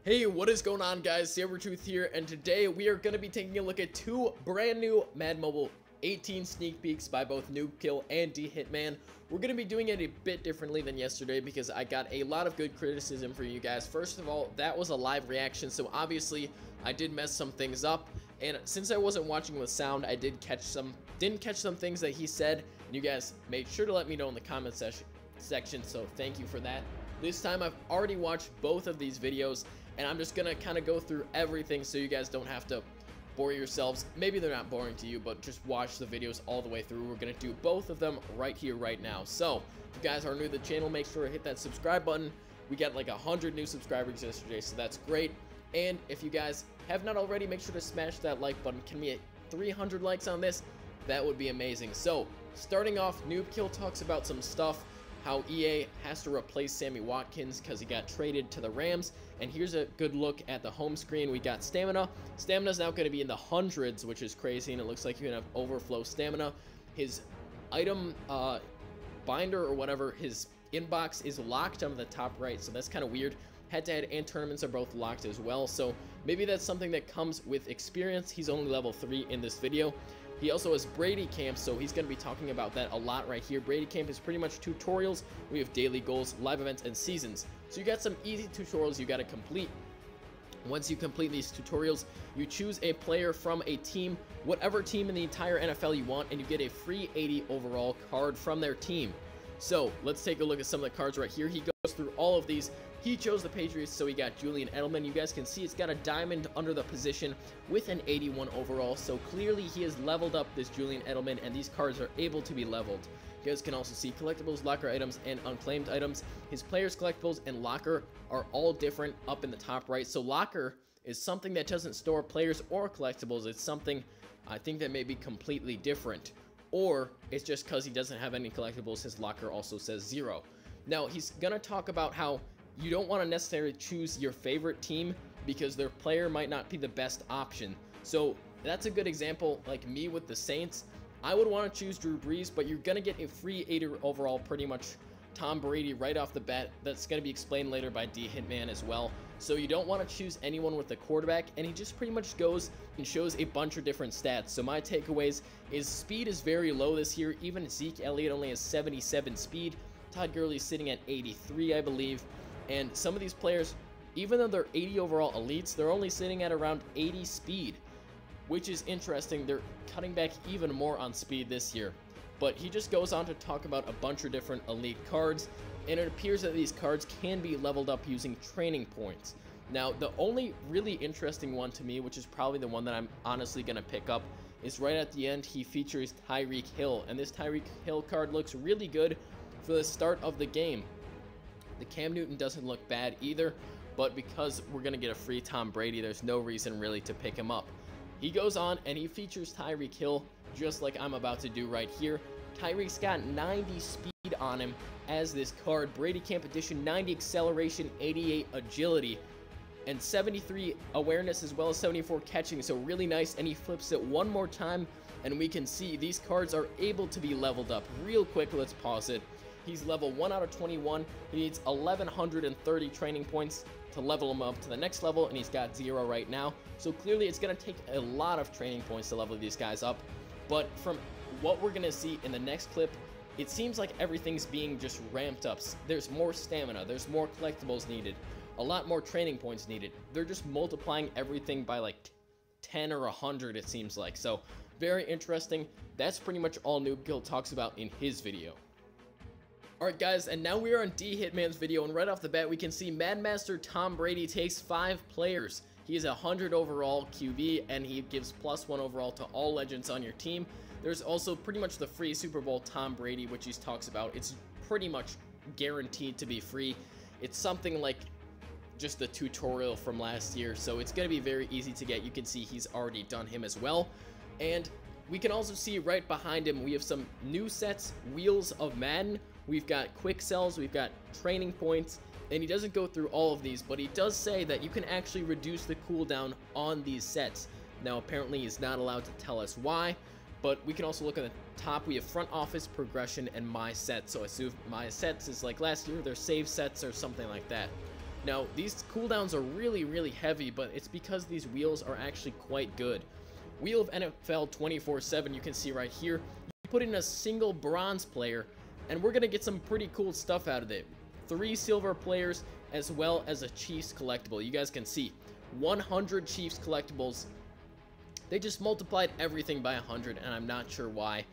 Hey, what is going on, guys? Sabrtooth here, and today we are going to be taking a look at two brand new Madden Mobile 18 sneak peeks by both Noobkill and D-Hitman. We're going to be doing it a bit differently than yesterday because I got a lot of good criticism from you guys. First of all, that was a live reaction, so obviously I did mess some things up, and since I wasn't watching with sound, I didn't catch some things that he said, and you guys made sure to let me know in the comment section, so thank you for that. This time I've already watched both of these videos, and I'm just gonna kind of go through everything so you guys don't have to bore yourselves. Maybe they're not boring to you, but just watch the videos all the way through. We're gonna do both of them right here, right now. So if you guys are new to the channel, make sure to hit that subscribe button. We got like 100 new subscribers yesterday, so that's great. And if you guys have not already, make sure to smash that like button. Can we hit 300 likes on this? That would be amazing. So starting off, Noobkill talks about some stuff, how EA has to replace Sammy Watkins because he got traded to the Rams. And here's a good look at the home screen. We got stamina. Stamina is now going to be in the hundreds, which is crazy, and it looks like you're going to have overflow stamina. His item binder or whatever, his inbox is locked on the top right, so that's kind of weird. Head-to-head and tournaments are both locked as well, so maybe that's something that comes with experience. He's only level 3 in this video. He also has Brady Camp, so he's going to be talking about that a lot right here. Brady Camp is pretty much tutorials. We have daily goals, live events, and seasons. So you got some easy tutorials you got to complete. Once you complete these tutorials, you choose a player from a team, whatever team in the entire NFL you want, and you get a free 80 overall card from their team. So let's take a look at some of the cards right here. He goes through all of these. He chose the Patriots, so he got Julian Edelman. You guys can see it's got a diamond under the position with an 81 overall, so clearly he has leveled up this Julian Edelman, and these cards are able to be leveled. You guys can also see collectibles, locker items, and unclaimed items. His players, collectibles, and locker are all different up in the top right. So locker is something that doesn't store players or collectibles. It's something I think that may be completely different. Or it's just because he doesn't have any collectibles, his locker also says 0. Now, he's going to talk about how you don't want to necessarily choose your favorite team because their player might not be the best option. So that's a good example, like me with the Saints. I would want to choose Drew Brees, but you're going to get a free 80 overall, pretty much Tom Brady right off the bat. That's going to be explained later by D-Hitman as well. So you don't want to choose anyone with the quarterback, and he just pretty much goes and shows a bunch of different stats. So my takeaways is speed is very low this year. Even Zeke Elliott only has 77 speed. Todd Gurley's sitting at 83, I believe. And some of these players, even though they're 80 overall elites, they're only sitting at around 80 speed, which is interesting. They're cutting back even more on speed this year. But he just goes on to talk about a bunch of different elite cards, and it appears that these cards can be leveled up using training points. Now, the only really interesting one to me, which is probably the one that I'm honestly going to pick up, is right at the end. He features Tyreek Hill, and this Tyreek Hill card looks really good for the start of the game. The Cam Newton doesn't look bad either, but because we're going to get a free Tom Brady, there's no reason really to pick him up. He goes on and he features Tyreek Hill, just like I'm about to do right here. Tyreek's got 90 speed on him as this card. Brady Camp Edition, 90 acceleration, 88 agility, and 73 awareness as well as 74 catching, so really nice. And he flips it one more time, and we can see these cards are able to be leveled up real quick. Let's pause it. He's level 1 out of 21. He needs 1,130 training points to level him up to the next level, and he's got 0 right now. So clearly it's going to take a lot of training points to level these guys up. But from what we're going to see in the next clip, it seems like everything's being just ramped up. There's more stamina, there's more collectibles needed, a lot more training points needed. They're just multiplying everything by like 10 or 100, it seems like. So very interesting. That's pretty much all Noobkill talks about in his video. Alright guys, and now we are on D-Hitman's video, and right off the bat we can see Mad Master Tom Brady takes 5 players. He is a 100 overall QB, and he gives +1 overall to all legends on your team. There's also pretty much the free Super Bowl Tom Brady, which he talks about. It's pretty much guaranteed to be free. It's something like just the tutorial from last year, so it's going to be very easy to get. You can see he's already done him as well. And we can also see right behind him we have some new sets, Wheels of Madden. We've got quick sells, we've got training points, and he doesn't go through all of these, but he does say that you can actually reduce the cooldown on these sets. Now apparently he's not allowed to tell us why, but we can also look at the top. We have front office, progression, and my sets. So I assume my sets is like last year, they're save sets or something like that. Now, these cooldowns are really heavy, but it's because these wheels are actually quite good. Wheel of NFL 24/7, you can see right here. You put in a single bronze player, and we're going to get some pretty cool stuff out of it. 3 silver players, as well as a Chiefs collectible. You guys can see 100 Chiefs collectibles. They just multiplied everything by 100, and I'm not sure why.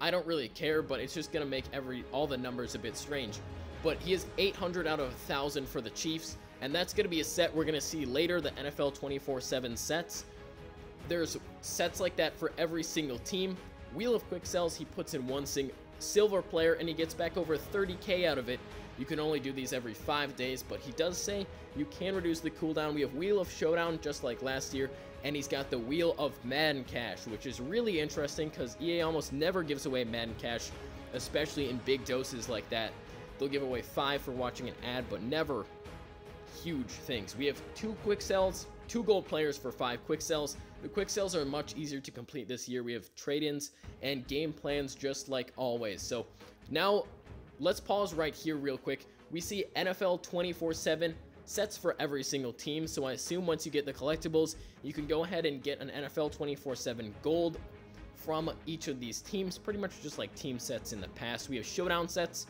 I don't really care, but it's just going to make all the numbers a bit strange. But he is 800 out of 1,000 for the Chiefs, and that's going to be a set we're going to see later, the NFL 24/7 sets. There's sets like that for every single team. Wheel of Quick Sells, he puts in one silver player, and he gets back over 30k out of it. You can only do these every 5 days, but he does say you can reduce the cooldown. We have Wheel of Showdown, just like last year, and he's got the Wheel of Madden Cash, which is really interesting because EA almost never gives away Madden Cash, especially in big doses like that. They'll give away 5 for watching an ad, but never huge things. We have 2 quick sells, 2 gold players for 5 quick sells. The quick sells are much easier to complete this year. We have trade-ins and game plans just like always. So now let's pause right here real quick. We see NFL 24/7 sets for every single team. So I assume once you get the collectibles, you can go ahead and get an NFL 24/7 gold from each of these teams, pretty much just like team sets in the past. We have showdown sets,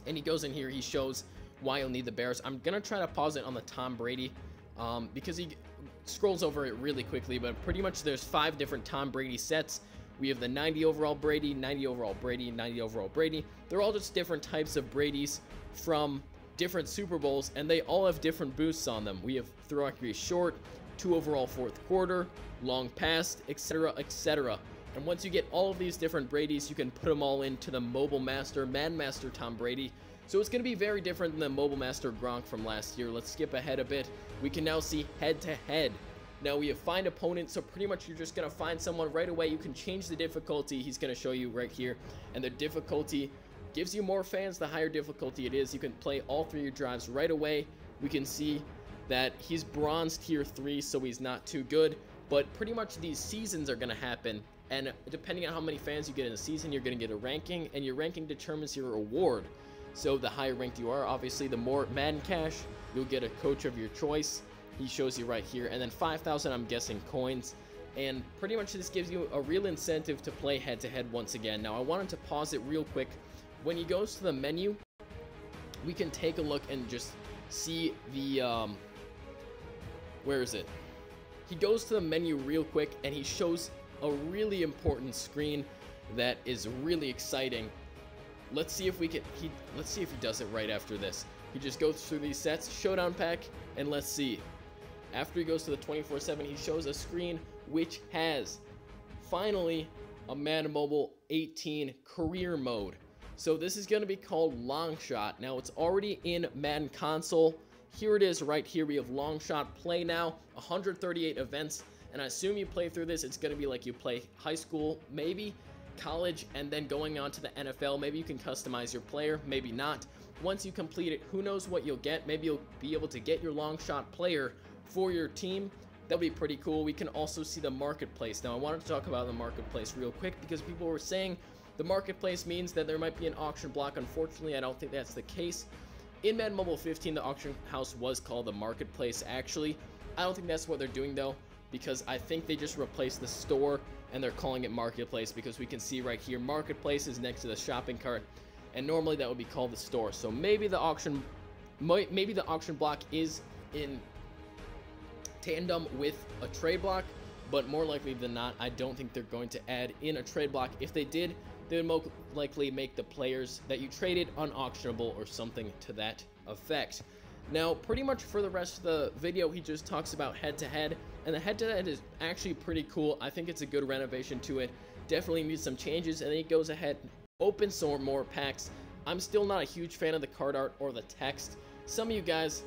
and he goes in here, he shows why you'll need the Bears. I'm gonna try to pause it on the Tom Brady because he scrolls over it really quickly, but pretty much there's 5 different Tom Brady sets. We have the 90 overall Brady, 90 overall Brady, 90 overall Brady. They're all just different types of Bradys from different Super Bowls, and they all have different boosts on them. We have throw accuracy short, 2 overall fourth quarter, long pass, etc, etc. And once you get all of these different Bradys, you can put them all into the Mobile Master, Madden Master Tom Brady. So it's going to be very different than the Mobile Master Gronk from last year. Let's skip ahead a bit. We can now see head-to-head. Now we have find opponent, so pretty much you're just going to find someone right away. You can change the difficulty. He's going to show you right here. And the difficulty gives you more fans the higher difficulty it is. You can play all 3 of your drives right away. We can see that he's bronze tier 3, so he's not too good. But pretty much these seasons are going to happen. And depending on how many fans you get in a season, you're going to get a ranking. And your ranking determines your reward. So the higher ranked you are, obviously, the more Madden Cash, you'll get a coach of your choice. He shows you right here. And then 5,000, I'm guessing, coins. And pretty much this gives you a real incentive to play head-to-head once again. Now, I wanted to pause it real quick. When he goes to the menu, we can take a look and just see the, where is it? He goes to the menu real quick, and he shows a really important screen that is really exciting. Let's see if we can, let's see if he does it right after this. He just goes through these sets, showdown pack, and let's see. After he goes to the 24/7, he shows a screen which has, finally, a Madden Mobile 18 career mode. So this is going to be called Long Shot. Now, it's already in Madden Console. Here it is right here. We have Long Shot Play now, 138 events. And I assume you play through this, it's going to be like you play high school, maybe college, and then going on to the NFL. Maybe you can customize your player, maybe not. Once you complete it, who knows what you'll get. Maybe you'll be able to get your long shot player for your team. That'll be pretty cool. We can also see the marketplace. Now, I wanted to talk about the marketplace real quick because people were saying the marketplace means that there might be an auction block. Unfortunately, I don't think that's the case. In Madden Mobile 15, the auction house was called the marketplace, actually. I don't think that's what they're doing, though, because I think they just replaced the store and they're calling it marketplace, because we can see right here marketplace is next to the shopping cart, and normally that would be called the store. So maybe the auction block is in tandem with a trade block, but more likely than not, I don't think they're going to add in a trade block. If they did, they would most likely make the players that you traded unauctionable or something to that effect. Now, pretty much for the rest of the video, he just talks about head-to-head, and the head-to-head is actually pretty cool. I think it's a good renovation to it. Definitely needs some changes, and then he goes ahead, opens some more packs. I'm still not a huge fan of the card art or the text. Some of you guys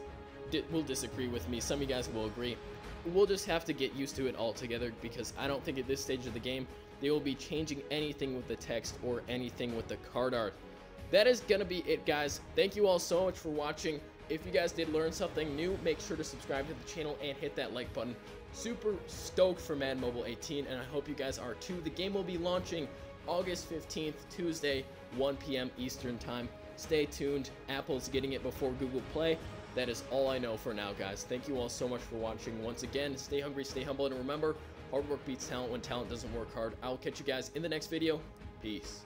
will disagree with me. Some of you guys will agree. We'll just have to get used to it altogether, because I don't think at this stage of the game they will be changing anything with the text or anything with the card art. That is going to be it, guys. Thank you all so much for watching. If you guys did learn something new, make sure to subscribe to the channel and hit that like button. Super stoked for Madden Mobile 18, and I hope you guys are too. The game will be launching August 15th, Tuesday, 1 p.m. Eastern Time. Stay tuned. Apple's getting it before Google Play. that is all I know for now, guys. Thank you all so much for watching. Once again, stay hungry, stay humble, and remember, hard work beats talent when talent doesn't work hard. I'll catch you guys in the next video. Peace.